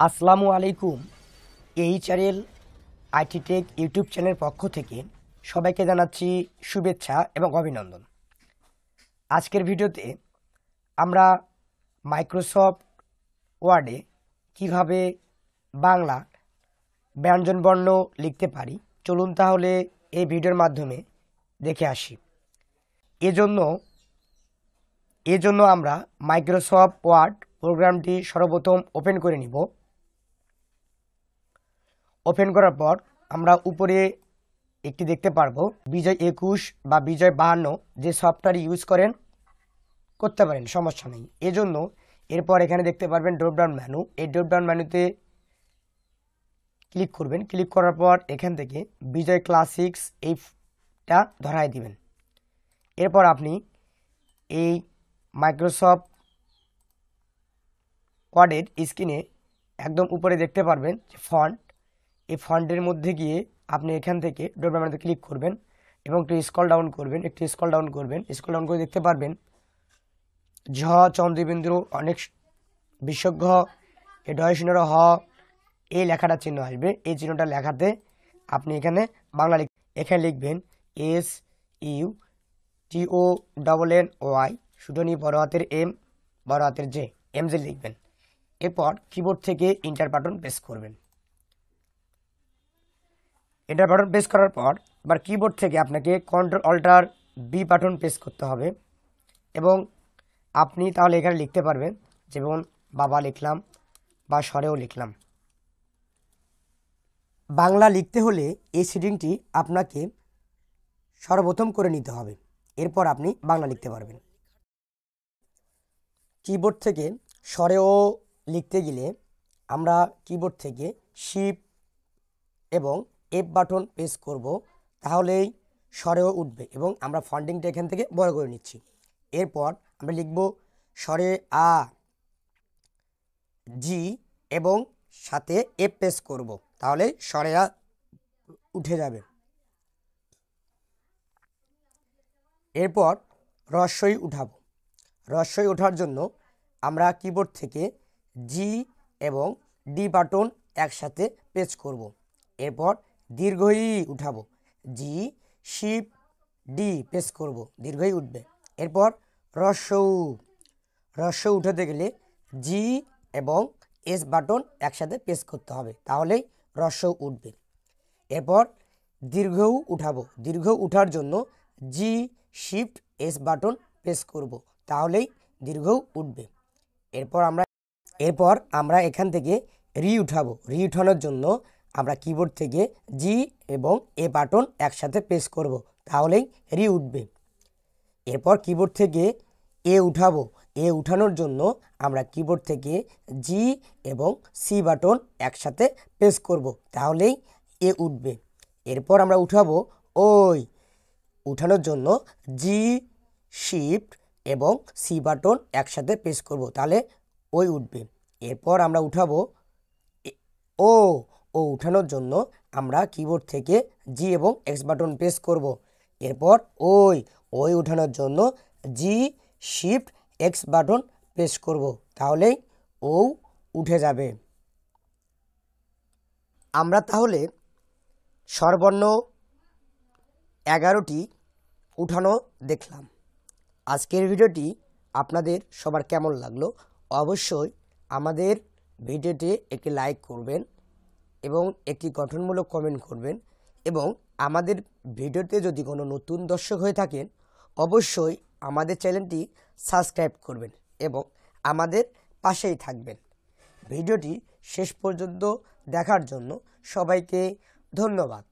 আসসালামু আলাইকুম। HRL IT take YouTube চ্যানেলের পক্ষ থেকে সবাইকে জানাচ্ছি শুভেচ্ছা এবং অভিনন্দন। আজকের ভিডিওতে আমরা মাইক্রোসফট ওয়ার্ডে কিভাবে বাংলা ব্যঞ্জনবর্ণ লিখতে পারি চলুন তাহলে এই ভিডিওর মাধ্যমে দেখে আসি। এজন্য আমরা মাইক্রোসফট ওয়ার্ড প্রোগ্রামটি সর্বপ্রথম ওপেন করে নিব। ওপেন করার পর আমরা উপরে একটি দেখতে পারবো বিজয় 21 বা বিজয় 52 যে সফটওয়্যার ইউজ করতে পারেন, সমস্যা নেই। এজন্য এরপর এখানে দেখতে পারবেন ড্রপডাউন মেনু। এই ড্রপডাউন মেনুতে ক্লিক করবেন। ক্লিক করার পর এখান থেকে বিজয় ক্লাসিক্স এইটা ধরায় দিবেন। এরপর আপনি এই মাইক্রোসফট ওয়ার্ডের স্ক্রিনে একদম উপরে দেখতে পারবেন যে ফন্ট, এই ফন্টের মধ্যে গিয়ে আপনি এখান থেকে ড্রপডাউন মেনুতে ক্লিক করবেন এবং একটু স্ক্রল ডাউন করবেন। স্ক্রল ডাউন করে দেখতে পারবেন ঝ চন্দ্রবিন্দু অনেক বিশেষজ্ঞ এ ডয়শূন্যর হ এই লেখাটা চিহ্ন আসবে। এই চিহ্নটা লেখাতে আপনি এখানে বাংলা এখানে লিখবেন SUTONNY শুধুনি বড় হাতের M বড় হাতের J MJ লিখবেন। এরপর কিবোর্ড থেকে এন্টার বাটন প্রেস করবেন। এন্টার বাটন প্রেস করার পর এবার কিবোর্ড থেকে আপনাকে control alter B button press করতে হবে এবং আপনি তাহলে এখানে লিখতে পারবেন, যেমন বাবা লিখলাম বা স্বরেও লিখলাম। বাংলা লিখতে হলে এই সেটিংটি আপনাকে সর্বপ্রথম করে নিতে হবে, এরপর আপনি বাংলা লিখতে পারবেন। কিবোর্ড থেকে স্বরেও লিখতে গেলে আমরা কিবোর্ড থেকে শিফট এবং এফ বাটন প্রেস করব, তাহলেই স্বরেও উঠবে এবং আমরা ফন্টিংটা এখান থেকে বড় করে নিচ্ছি। এরপর আমরা লিখব স্বরে আ জি এবং সাথে এফ প্রেস করব, তাহলে স্বরে আ উঠে যাবে। এরপর রস্বই উঠাবো। রস্বই ওঠার জন্য আমরা কিবোর্ড থেকে জি এবং ডি বাটন একসাথে প্রেস করব। এরপর দীর্ঘই উঠাবো, জি শিফট ডি প্রেস করব, দীর্ঘই উঠবে। এরপর রস্বউ উঠাতে গেলে জি এবং এস বাটন একসাথে প্রেস করতে হবে, তাহলেই রস্বউ উঠবে। এরপর দীর্ঘউ উঠাবো। দীর্ঘ উঠার জন্য জি শিফট এস বাটন প্রেস করব, তাহলেই দীর্ঘউ উঠবে। এরপর আমরা এখান থেকে রি উঠাবো। রি উঠানোর জন্য আমরা কিবোর্ড থেকে জি এবং এ বাটন একসাথে প্রেস করব, তাহলেই রি উঠবে। এরপর কিবোর্ড থেকে এ উঠাবো। এ উঠানোর জন্য আমরা কিবোর্ড থেকে জি এবং সি বাটন একসাথে প্রেস করব, তাহলেই এ উঠবে। এরপর আমরা উঠাবো ওই। উঠানোর জন্য জি শিফট এবং সি বাটন একসাথে প্রেস করব, তাহলে ওই উঠবে। এরপর আমরা উঠাবো ও। উঠানোর জন্য আমরা কিবোর্ড থেকে জি এবং এক্স বাটন প্রেস করব। এরপর ওই উঠানোর জন্য জি শিফট এক্স বাটন প্রেস করব, তাহলেই ও উঠে যাবে। আমরা তাহলে স্বরবর্ণ 11টি উঠানো দেখলাম। আজকের ভিডিওটি আপনাদের সবার কেমন লাগলো অবশ্যই আমাদের ভিডিওতে একটি লাইক করবেন এবং একটি গঠনমূলক কমেন্ট করবেন এবং আমাদের ভিডিওতে যদি কোনো নতুন দর্শক হয়ে থাকেন অবশ্যই আমাদের চ্যানেলটি সাবস্ক্রাইব করবেন এবং আমাদের পাশেই থাকবেন। ভিডিওটি শেষ পর্যন্ত দেখার জন্য সবাইকে ধন্যবাদ।